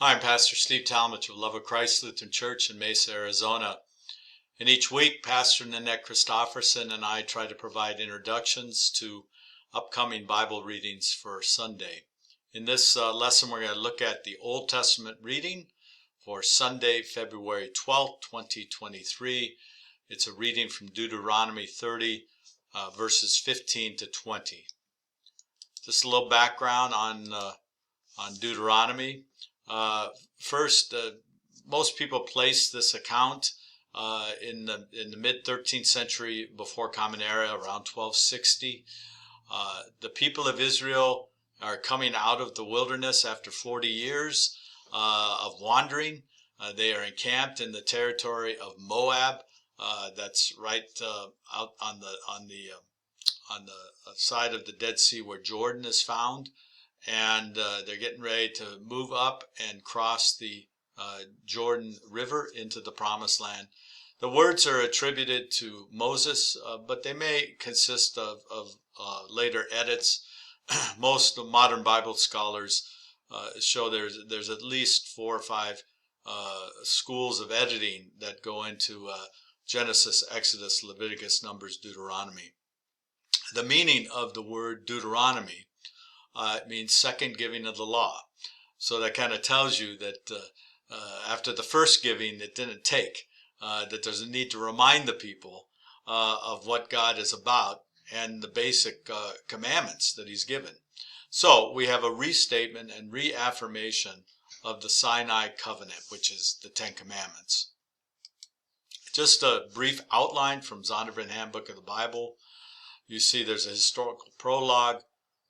Hi, I'm Pastor Steve Talmage of Love of Christ Lutheran Church in Mesa, Arizona. And each week, Pastor Nanette Christofferson and I try to provide introductions to upcoming Bible readings for Sunday. In this lesson, we're going to look at the Old Testament reading for Sunday, February 12th, 2023. It's a reading from Deuteronomy 30, verses 15 to 20. Just a little background on Deuteronomy. First, most people place this account in the mid 13th century before Common Era, around 1260. The people of Israel are coming out of the wilderness after 40 years of wandering. They are encamped in the territory of Moab. That's right out on the side of the Dead Sea where Jordan is found. And they're getting ready to move up and cross the Jordan River into the Promised Land. The words are attributed to Moses, but they may consist of later edits. Most modern Bible scholars show there's at least 4 or 5 schools of editing that go into Genesis, Exodus, Leviticus, Numbers, Deuteronomy. The meaning of the word Deuteronomy it means second giving of the law. So that kind of tells you that after the first giving, it didn't take. That there's a need to remind the people of what God is about and the basic commandments that he's given. So we have a restatement and reaffirmation of the Sinai covenant, which is the 10 Commandments. Just a brief outline from Zondervan Handbook of the Bible. You see there's a historical prologue,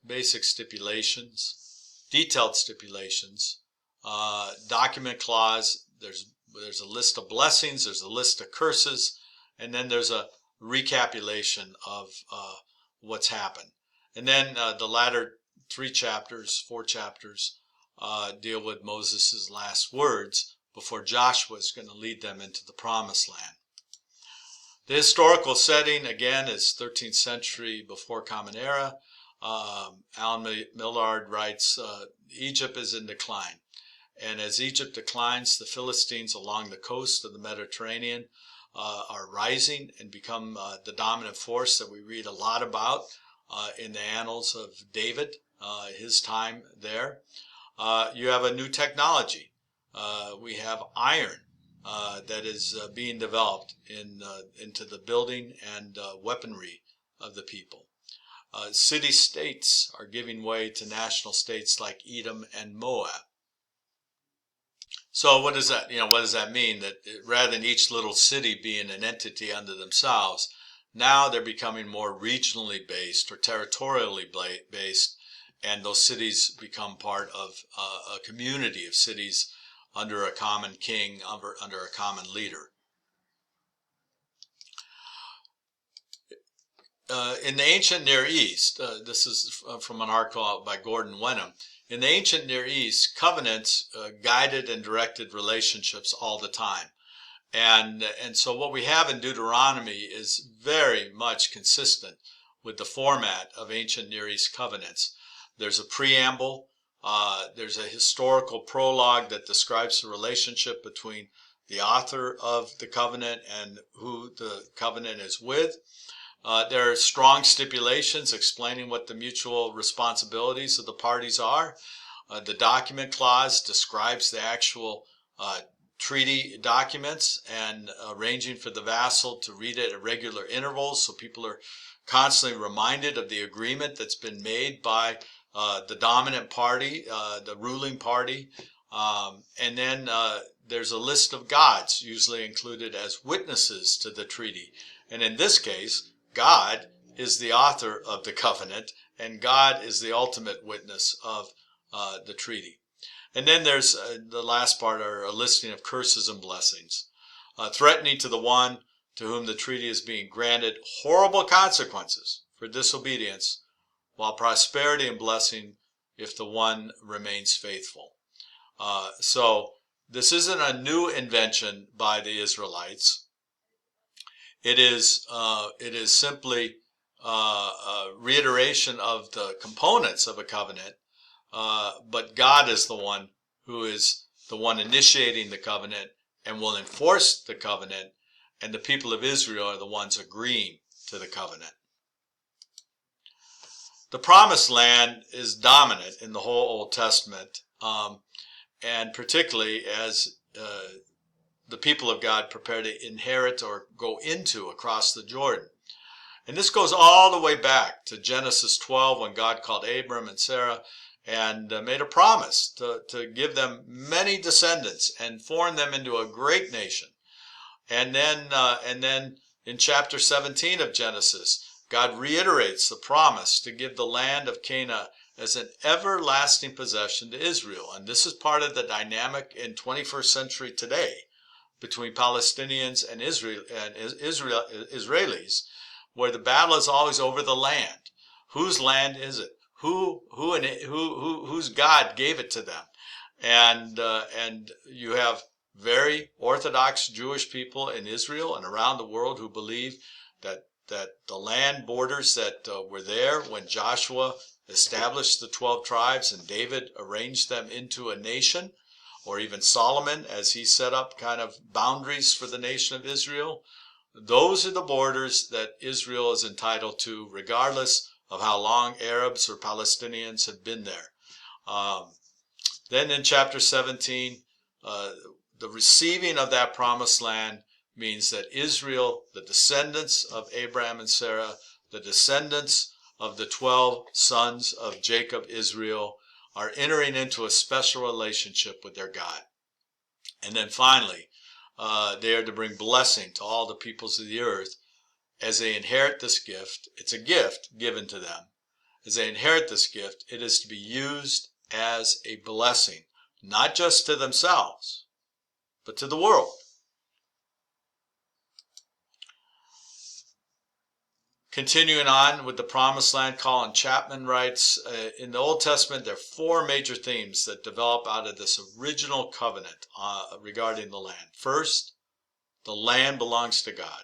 basic stipulations, detailed stipulations, document clause, there's a list of blessings, there's a list of curses, and then there's a recapitulation of what's happened. And then the latter 4 chapters, deal with Moses' last words before Joshua is going to lead them into the Promised Land. The historical setting, again, is 13th century before Common Era. Alan Millard writes, Egypt is in decline. And as Egypt declines, the Philistines along the coast of the Mediterranean are rising and become the dominant force that we read a lot about in the annals of David, his time there. You have a new technology. We have iron that is being developed into the building and weaponry of the people. City-states are giving way to national states like Edom and Moab. So what does that mean? That rather than each little city being an entity unto themselves, now they're becoming more regionally based or territorially based, and those cities become part of a community of cities under a common king, under a common leader. In the ancient Near East, this is from an article out by Gordon Wenham. In the ancient Near East, covenants guided and directed relationships all the time. And so what we have in Deuteronomy is very much consistent with the format of ancient Near East covenants. There's a preamble, there's a historical prologue that describes the relationship between the author of the covenant and who the covenant is with. There are strong stipulations explaining what the mutual responsibilities of the parties are. The document clause describes the actual treaty documents and arranging for the vassal to read it at regular intervals, so people are constantly reminded of the agreement that's been made by the dominant party, the ruling party. And then there's a list of gods usually included as witnesses to the treaty. And in this case, God is the author of the covenant, and God is the ultimate witness of the treaty. And then there's the last part, are a listing of curses and blessings, threatening to the one to whom the treaty is being granted horrible consequences for disobedience, while prosperity and blessing if the one remains faithful. So this isn't a new invention by the Israelites. It is simply a reiteration of the components of a covenant, but God is the one who is the one initiating the covenant and will enforce the covenant, and the people of Israel are the ones agreeing to the covenant. The promised land is dominant in the whole Old Testament, and particularly as the people of God prepare to inherit or go into across the Jordan. And this goes all the way back to Genesis 12, when God called Abram and Sarah and made a promise to give them many descendants and form them into a great nation. And then in chapter 17 of Genesis, God reiterates the promise to give the land of Canaan as an everlasting possession to Israel. And this is part of the dynamic in 21st century today between Palestinians and Israelis, where the battle is always over the land. Whose land is it? Whose God gave it to them? And you have very Orthodox Jewish people in Israel and around the world who believe that the land borders that were there when Joshua established the 12 tribes and David arranged them into a nation, or even Solomon as he set up kind of boundaries for the nation of Israel. Those are the borders that Israel is entitled to, regardless of how long Arabs or Palestinians have been there. Then in chapter 17, the receiving of that promised land means that Israel, the descendants of Abraham and Sarah, the descendants of the 12 sons of Jacob, Israel, are entering into a special relationship with their God. And then finally, they are to bring blessing to all the peoples of the earth as they inherit this gift. It's a gift given to them. As they inherit this gift, it is to be used as a blessing, not just to themselves, but to the world. Continuing on with the Promised Land, Colin Chapman writes, in the Old Testament, there are 4 major themes that develop out of this original covenant regarding the land. First, the land belongs to God.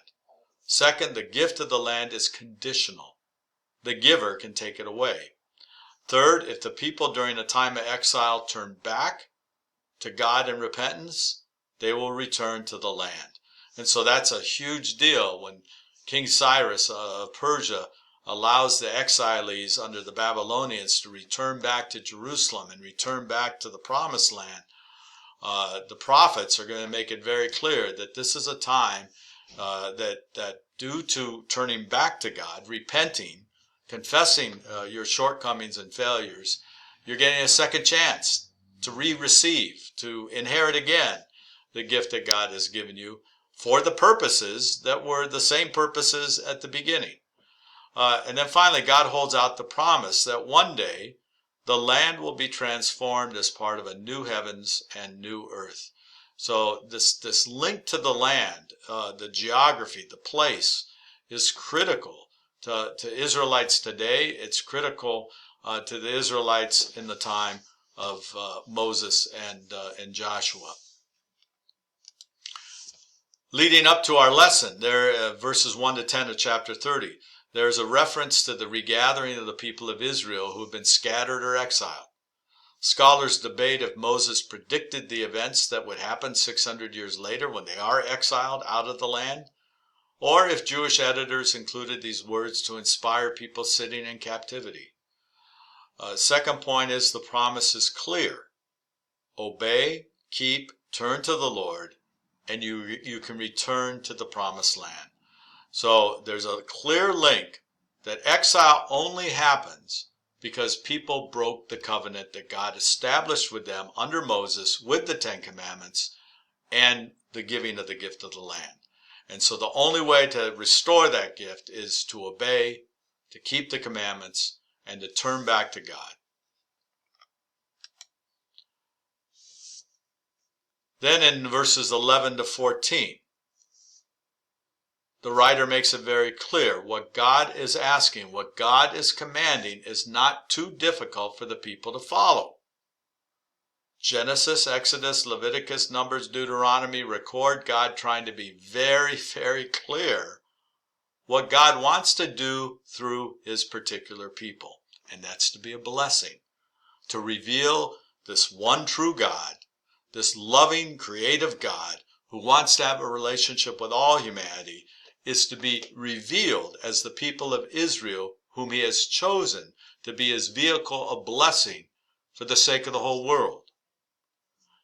Second, the gift of the land is conditional. The giver can take it away. Third, if the people during a time of exile turn back to God in repentance, they will return to the land. And so that's a huge deal when King Cyrus of Persia allows the exiles under the Babylonians to return back to Jerusalem and return back to the Promised Land. The prophets are going to make it very clear that this is a time that due to turning back to God, repenting, confessing your shortcomings and failures, you're getting a second chance to receive, to inherit again the gift that God has given you for the purposes that were the same purposes at the beginning. And then finally, God holds out the promise that one day the land will be transformed as part of a new heavens and new earth. So this link to the land, the geography, the place, is critical to Israelites today. It's critical to the Israelites in the time of Moses and Joshua. Leading up to our lesson, there, verses 1 to 10 of chapter 30, there's a reference to the regathering of the people of Israel who have been scattered or exiled. Scholars debate if Moses predicted the events that would happen 600 years later when they are exiled out of the land, or if Jewish editors included these words to inspire people sitting in captivity. Second point is the promise is clear. Obey, keep, turn to the Lord, and you can return to the Promised Land. So there's a clear link that exile only happens because people broke the covenant that God established with them under Moses with the 10 Commandments and the giving of the gift of the land. And so the only way to restore that gift is to obey, to keep the commandments, and to turn back to God. Then in verses 11 to 14, the writer makes it very clear what God is asking, what God is commanding is not too difficult for the people to follow. Genesis, Exodus, Leviticus, Numbers, Deuteronomy record God trying to be very, very clear what God wants to do through his particular people. And that's to be a blessing, to reveal this one true God, this loving, creative God who wants to have a relationship with all humanity, is to be revealed as the people of Israel, whom he has chosen to be his vehicle of blessing for the sake of the whole world.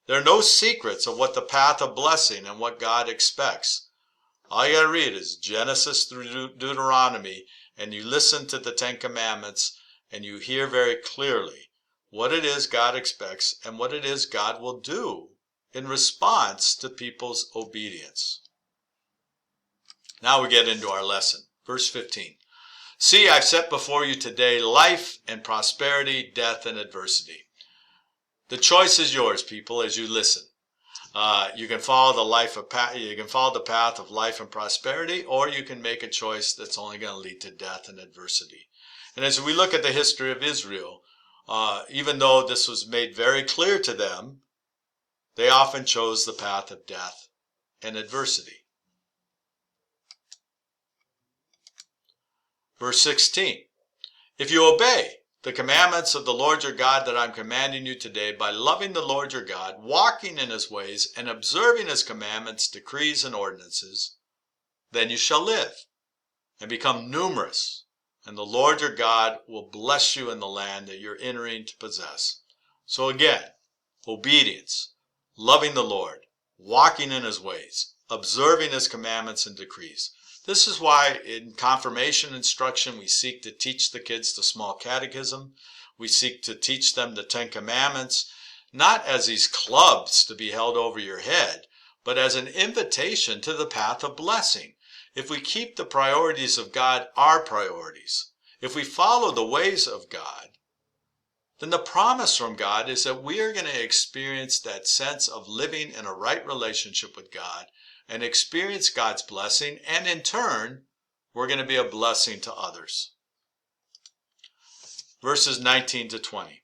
There are no secrets of what the path of blessing and what God expects. All you got to read is Genesis through Deuteronomy, and you listen to the Ten Commandments, and you hear very clearly what it is God expects and what it is God will do in response to people's obedience. Now we get into our lesson. Verse 15. See, I've set before you today life and prosperity, death and adversity. The choice is yours, people, as you listen. You can follow the path of life and prosperity, or you can make a choice that's only going to lead to death and adversity. And as we look at the history of Israel, even though this was made very clear to them, they often chose the path of death and adversity. Verse 16. If you obey the commandments of the Lord your God that I'm commanding you today, by loving the Lord your God, walking in his ways, and observing his commandments, decrees, and ordinances, then you shall live and become numerous, and the Lord your God will bless you in the land that you're entering to possess. So again, obedience, loving the Lord, walking in his ways, observing his commandments and decrees. This is why in confirmation instruction we seek to teach the kids the small catechism. We seek to teach them the Ten Commandments, not as these clubs to be held over your head, but as an invitation to the path of blessing. If we keep the priorities of God our priorities, if we follow the ways of God, then the promise from God is that we are going to experience that sense of living in a right relationship with God and experience God's blessing, and in turn, we're going to be a blessing to others. Verses 19 to 20.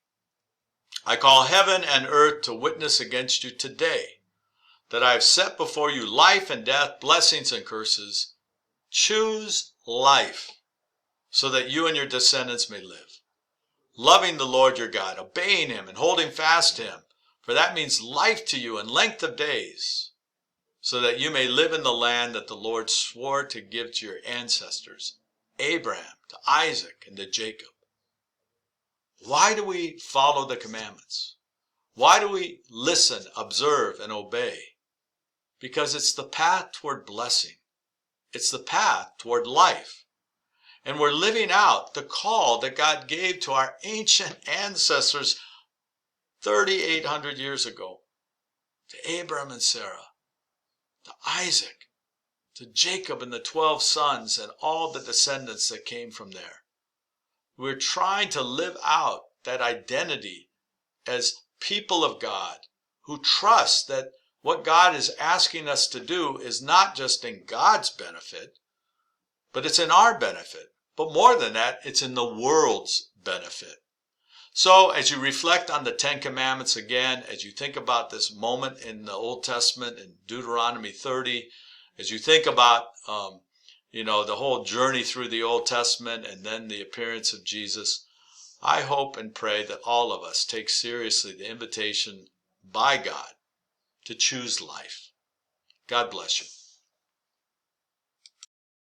I call heaven and earth to witness against you today, that I have set before you life and death, blessings and curses. Choose life, so that you and your descendants may live, loving the Lord your God, obeying him and holding fast to him, for that means life to you and length of days, so that you may live in the land that the Lord swore to give to your ancestors, Abraham, to Isaac, and to Jacob. Why do we follow the commandments? Why do we listen, observe, and obey? Because it's the path toward blessing. It's the path toward life. And we're living out the call that God gave to our ancient ancestors 3,800 years ago, to Abraham and Sarah, to Isaac, to Jacob and the 12 sons and all the descendants that came from there. We're trying to live out that identity as people of God who trust that what God is asking us to do is not just in God's benefit, but it's in our benefit. But more than that, it's in the world's benefit. So as you reflect on the Ten Commandments again, as you think about this moment in the Old Testament in Deuteronomy 30, as you think about the whole journey through the Old Testament and then the appearance of Jesus, I hope and pray that all of us take seriously the invitation by God to choose life. God bless you.